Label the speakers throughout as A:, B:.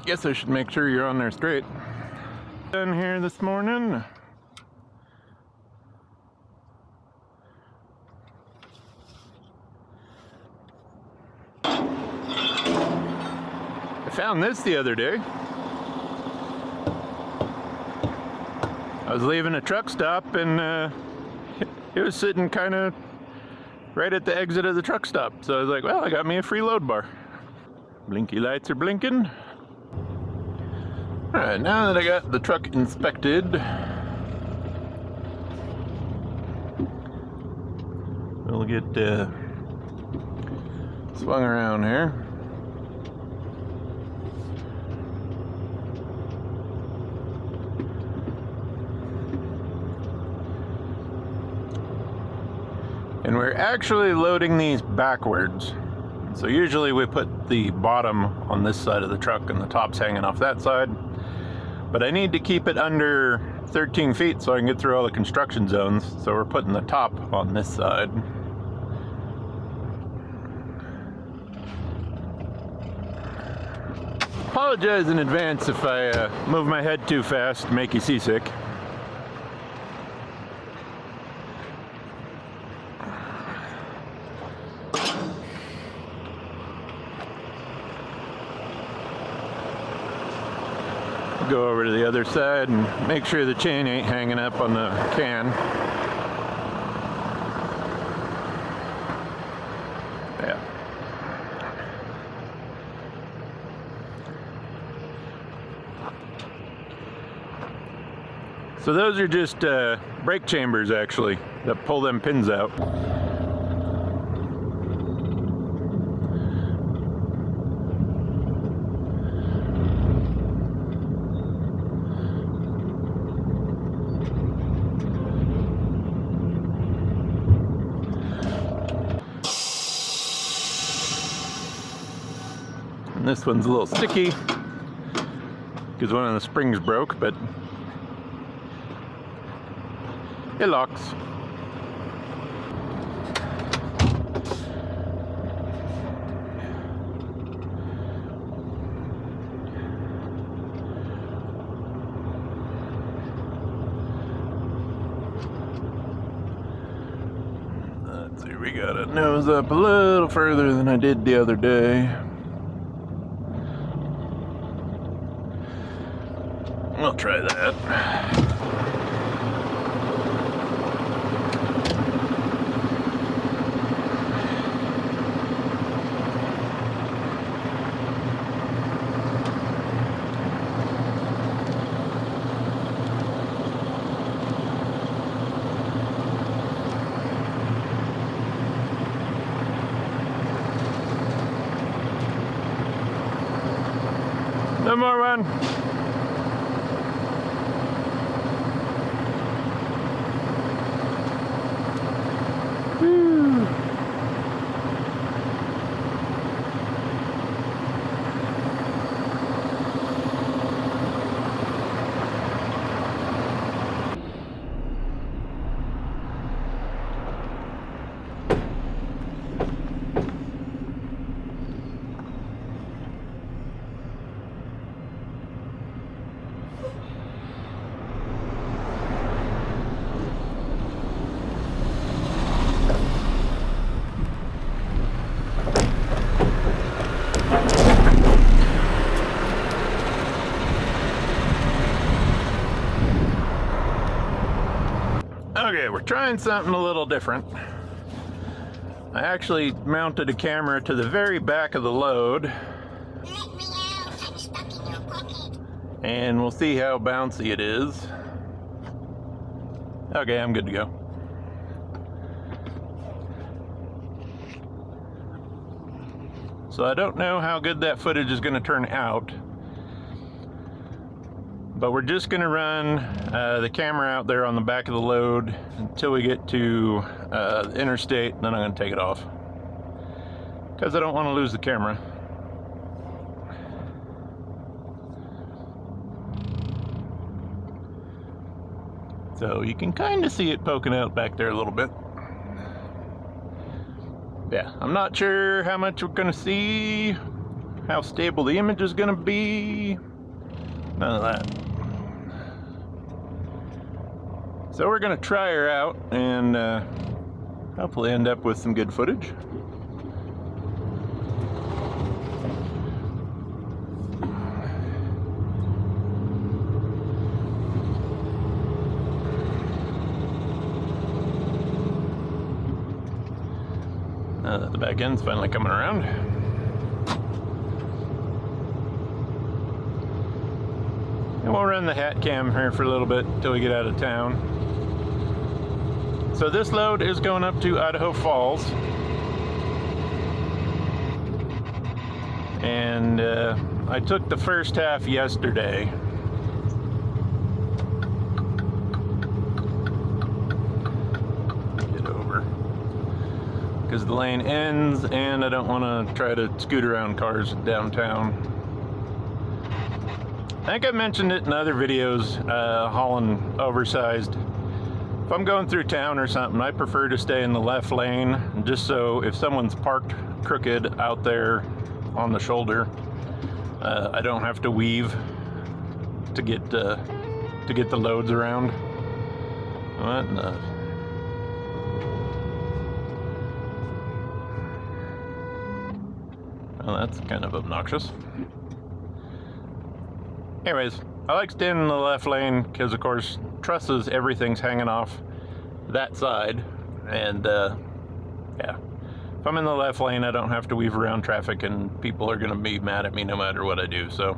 A: Guess I should make sure you're on there straight. Done here this morning. I found this the other day. I was leaving a truck stop and it was sitting kind of right at the exit of the truck stop. So I was like, well, I got me a free load bar. Blinky lights are blinking. Alright, now that I got the truck inspected, we'll get swung around here. And we're actually loading these backwards. So usually we put the bottom on this side of the truck and the top's hanging off that side. But I need to keep it under 13 feet so I can get through all the construction zones. So we're putting the top on this side. Apologize in advance if I move my head too fast to make you seasick. Go over to the other side and make sure the chain ain't hanging up on the can. Yeah. So those are just brake chambers actually that pull them pins out. This one's a little sticky because one of the springs broke, but it locks. Let's see, we got it nose up a little further than I did the other day. We'll try that. No more one. Okay, we're trying something a little different. I actually mounted a camera to the very back of the load.
B: Let me out, I'm stuck in your pocket.
A: And we'll see how bouncy it is. Okay, I'm good to go. So I don't know how good that footage is going to turn out. But we're just going to run the camera out there on the back of the load until we get to the interstate, and then I'm going to take it off. Because I don't want to lose the camera. So you can kind of see it poking out back there a little bit. Yeah, I'm not sure how much we're going to see. how stable the image is going to be. None of that. So we're going to try her out and hopefully end up with some good footage. Now that the back end's finally coming around. And we'll run the hat cam here for a little bit until we get out of town. So this load is going up to Idaho Falls. And I took the first half yesterday. Get over. Because the lane ends and I don't want to try to scoot around cars downtown. I think I mentioned it in other videos, hauling oversized. If I'm going through town or something, I prefer to stay in the left lane, just so if someone's parked crooked out there on the shoulder, I don't have to weave to get the loads around. What in the... Well, that's kind of obnoxious. Anyways, I like staying in the left lane because, of course, trusses, everything's hanging off that side. And, yeah. If I'm in the left lane, I don't have to weave around traffic and people are going to be mad at me no matter what I do. So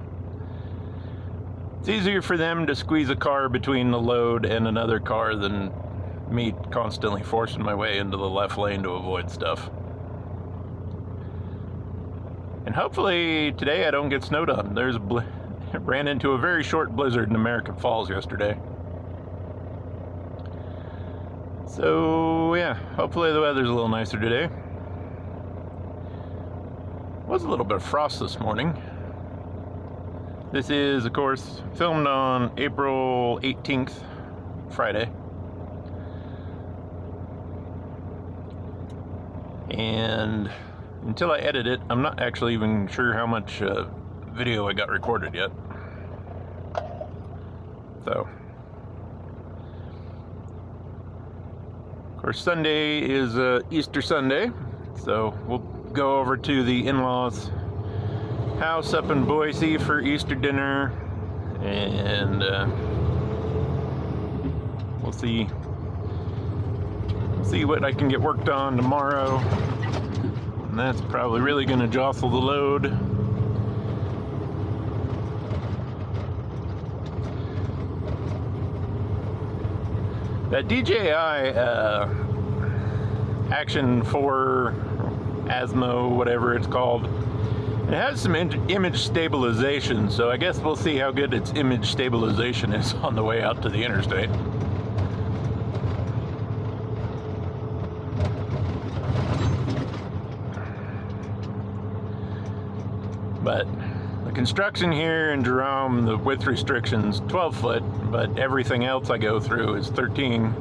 A: it's easier for them to squeeze a car between the load and another car than me constantly forcing my way into the left lane to avoid stuff. And hopefully today I don't get snowed on. Ran into a very short blizzard in American Falls yesterday. So yeah, hopefully the weather's a little nicer today. Was a little bit of frost this morning. This is, of course, filmed on April 18th, Friday. And until I edit it, I'm not actually even sure how much video I got recorded yet. So, of course, Sunday is Easter Sunday, so we'll go over to the in-laws' house up in Boise for Easter dinner, and we'll see what I can get worked on tomorrow. And that's probably really going to jostle the load. That DJI Action 4 Asmo, whatever it's called, it has some image stabilization, so I guess we'll see how good its image stabilization is on the way out to the interstate. But the construction here in Jerome, the width restriction's 12 foot, but everything else I go through is 13.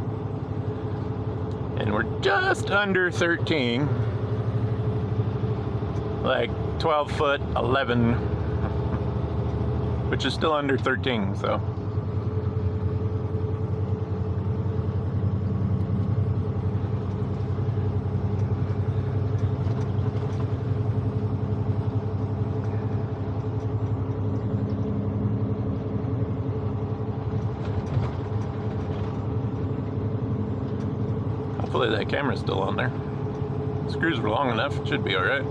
A: And we're just under 13. Like 12 foot, 11, which is still under 13, so. Hopefully that camera's still on there. Screws were long enough, it should be alright.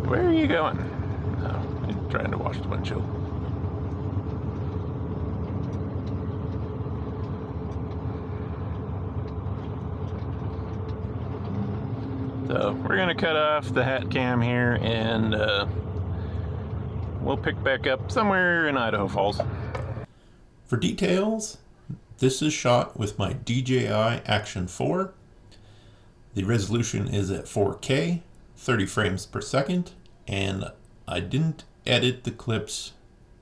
A: Where are you going? Oh, you're trying to wash the windshield. So we're gonna cut off the hat cam here and we'll pick back up somewhere in Idaho Falls. For details, this is shot with my DJI Action 4. The resolution is at 4K, 30 frames per second, and I didn't edit the clips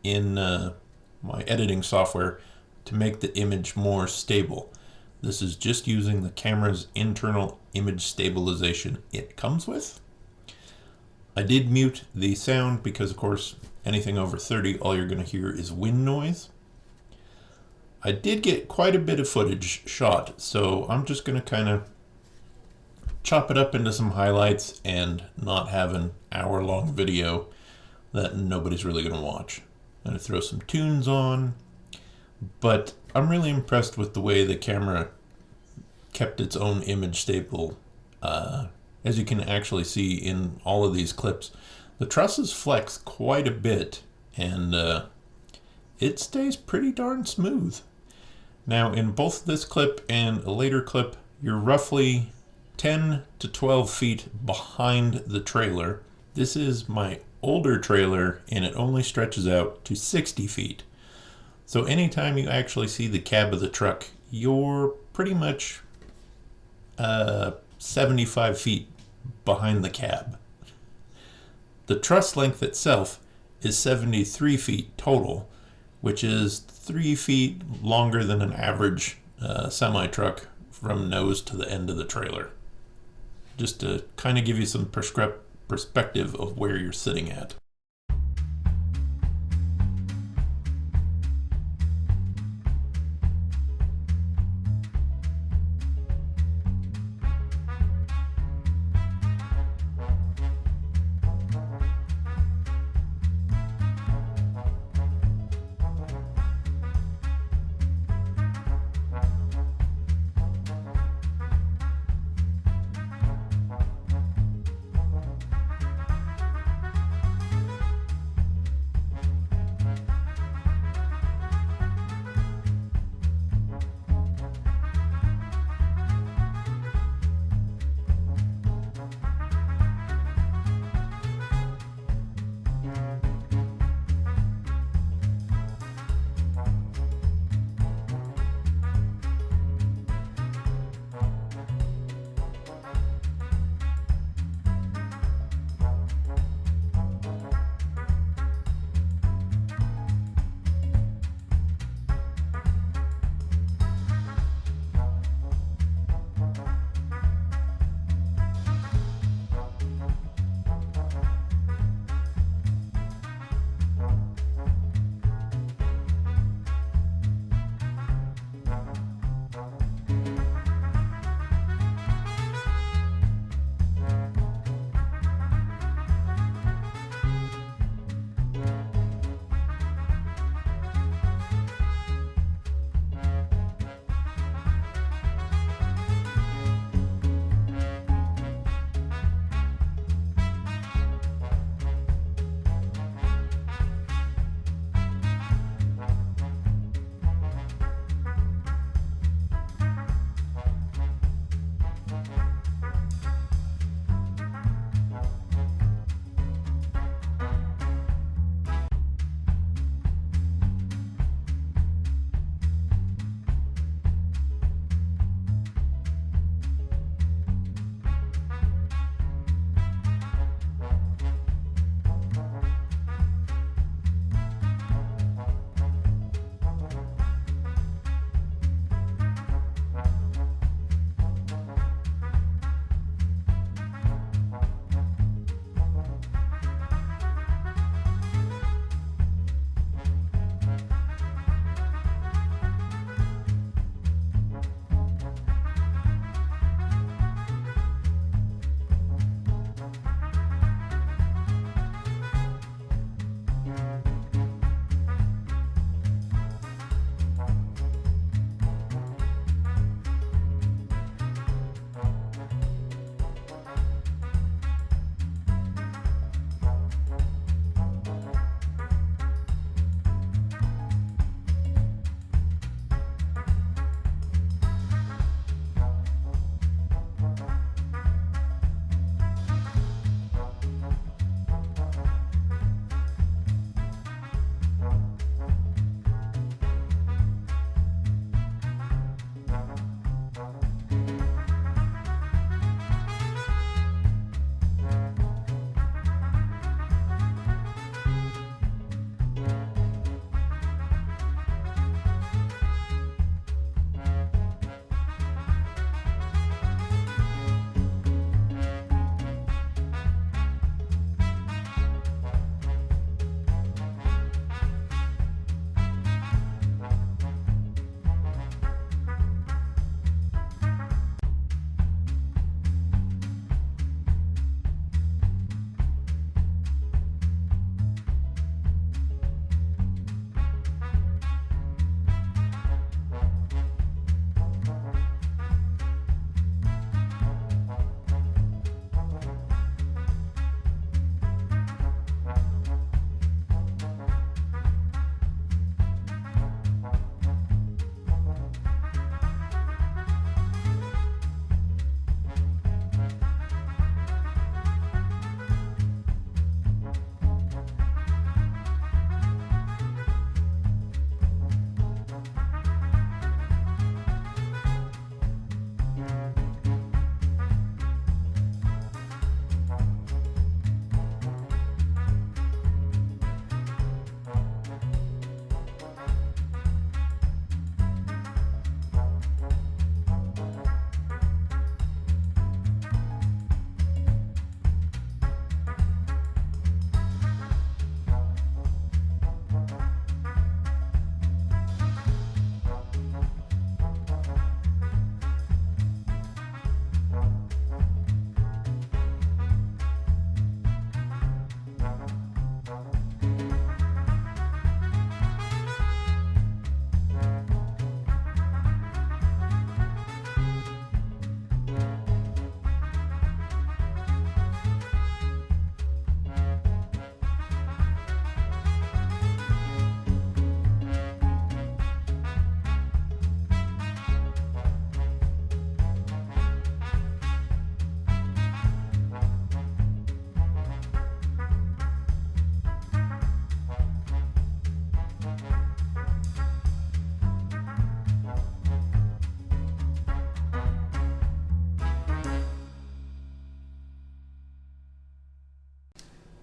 A: in my editing software to make the image more stable. This is just using the camera's internal image stabilization it comes with. I did mute the sound because, of course, anything over 30, all you're going to hear is wind noise. I did get quite a bit of footage shot, so I'm just going to kind of chop it up into some highlights and not have an hour-long video that nobody's really going to watch. I'm going to throw some tunes on, but I'm really impressed with the way the camera kept its own image stable. As you can actually see in all of these clips, the trusses flex quite a bit, and it stays pretty darn smooth. Now, in both this clip and a later clip, you're roughly 10 to 12 feet behind the trailer. This is my older trailer, and it only stretches out to 60 feet. So anytime you actually see the cab of the truck, you're pretty much 75 feet behind the cab. The truss length itself is 73 feet total, which is 3 feet longer than an average semi-truck from nose to the end of the trailer. Just to kind of give you some perspective of where you're sitting at.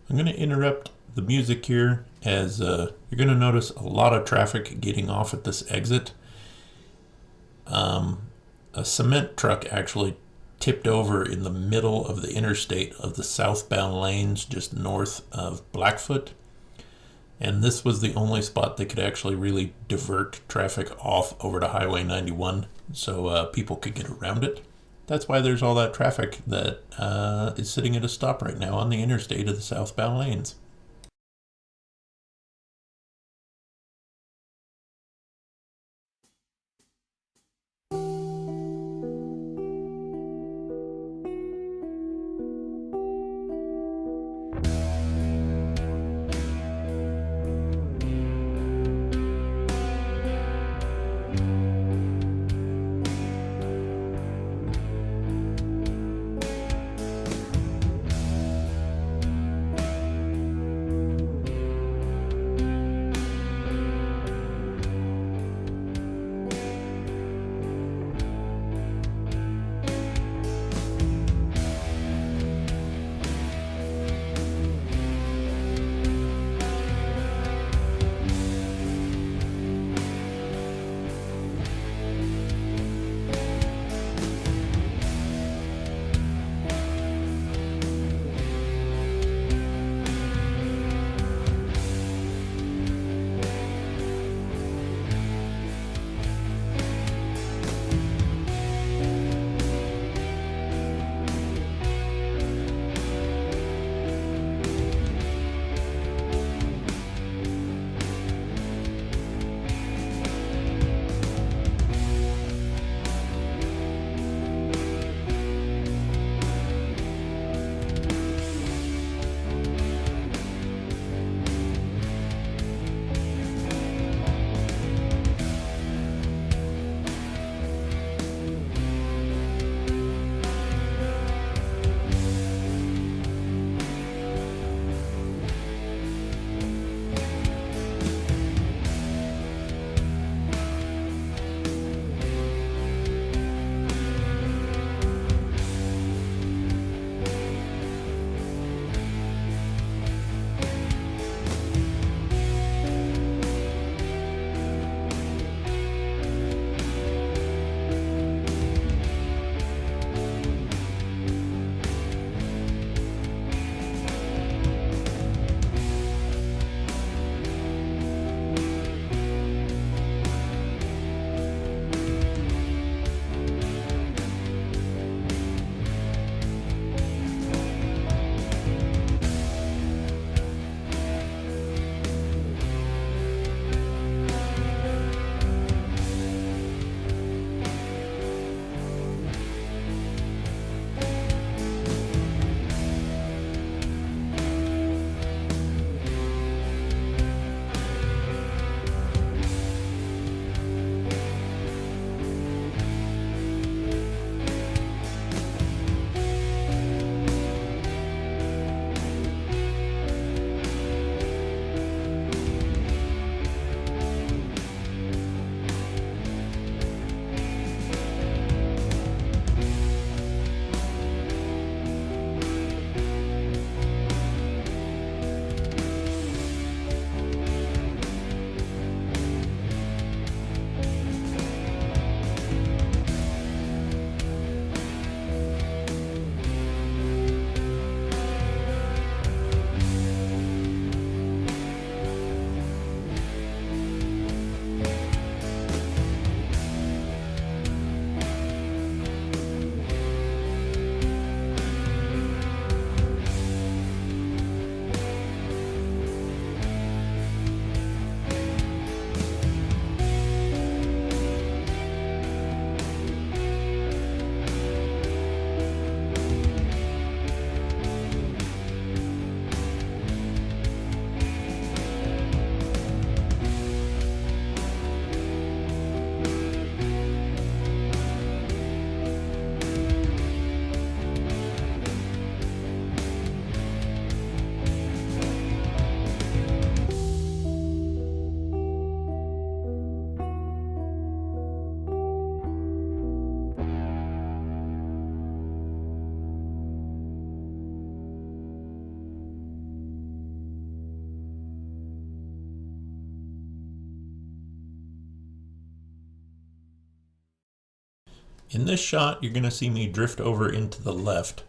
A: I'm going to interrupt the music here as you're going to notice a lot of traffic getting off at this exit. A cement truck actually tipped over in the middle of the interstate of the southbound lanes just north of Blackfoot. And this was the only spot that could actually really divert traffic off over to Highway 91 so people could get around it. That's why there's all that traffic that is sitting at a stop right now on the interstate of the southbound lanes. In this shot, you're going to see me drift over into the left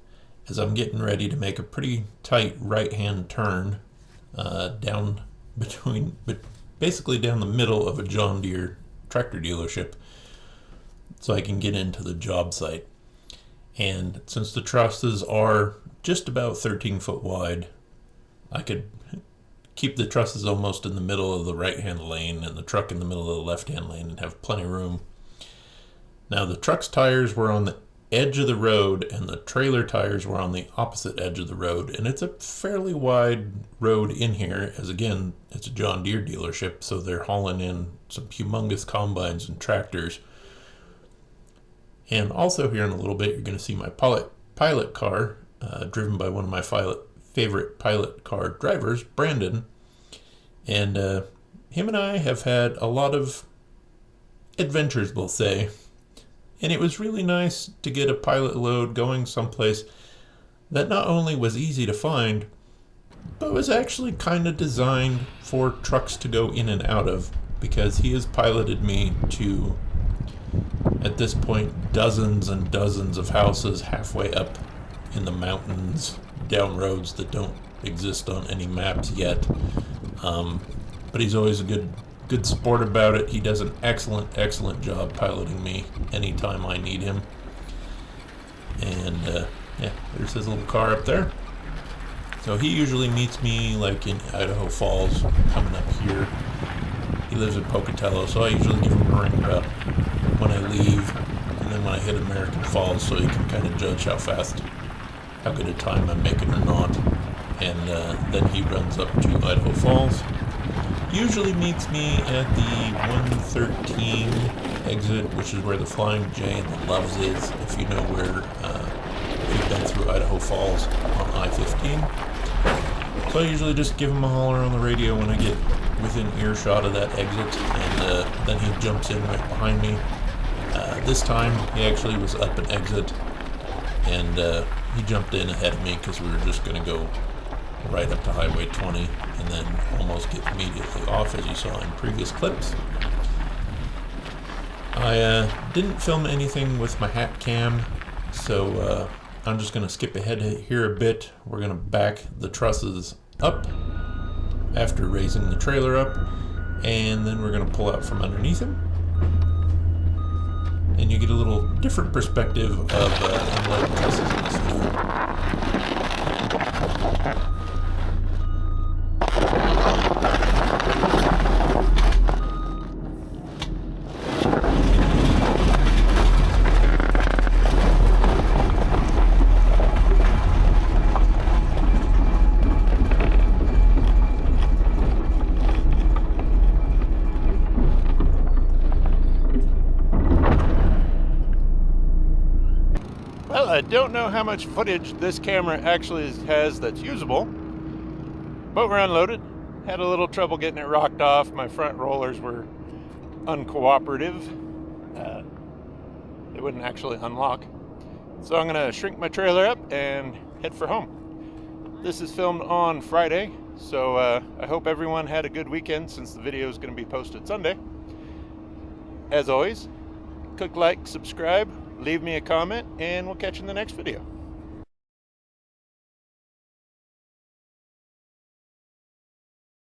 A: as I'm getting ready to make a pretty tight right-hand turn down basically down the middle of a John Deere tractor dealership so I can get into the job site. And since the trusses are just about 13 foot wide, I could keep the trusses almost in the middle of the right-hand lane and the truck in the middle of the left-hand lane and have plenty of room. Now the truck's tires were on the edge of the road and the trailer tires were on the opposite edge of the road, and it's a fairly wide road in here, as again it's a John Deere dealership, so they're hauling in some humongous combines and tractors. And also here in a little bit you're going to see my pilot car driven by one of my favorite pilot car drivers, Brandon, and him and I have had a lot of adventures, we'll say. And it was really nice to get a pilot load going someplace that not only was easy to find, but was actually kind of designed for trucks to go in and out of, because he has piloted me to, at this point, dozens and dozens of houses halfway up in the mountains, down roads that don't exist on any maps yet. But he's always a good sport about it. He does an excellent job piloting me anytime I need him. And yeah, there's his little car up there. So he usually meets me like in Idaho Falls, coming up here. He lives in Pocatello, so I usually give him a ring about when I leave and then when I hit American Falls, so he can kind of judge how good a time I'm making or not. And then he runs up to Idaho Falls. Usually meets me at the 113 exit, which is where the Flying J and the Loves is, if you know where, if you've been through Idaho Falls on I-15. So I usually just give him a holler on the radio when I get within earshot of that exit, and then he jumps in right behind me. This time he actually was up an exit, and he jumped in ahead of me because we were just going to go right up to Highway 20 and then almost get immediately off, as you saw in previous clips. I didn't film anything with my hat cam, so I'm just going to skip ahead here a bit. We're going to back the trusses up after raising the trailer up, and then we're going to pull out from underneath him. And you get a little different perspective of unloading trusses in this video.
C: Well, I don't know how much footage this camera actually has that's usable, but we're unloaded. Had a little trouble getting it rocked off. My front rollers were uncooperative. They wouldn't actually unlock. So I'm gonna shrink my trailer up and head for home. This is filmed on Friday, so I hope everyone had a good weekend, since the video is gonna be posted Sunday. As always, click like, subscribe, leave me a comment, and we'll catch you in the next video.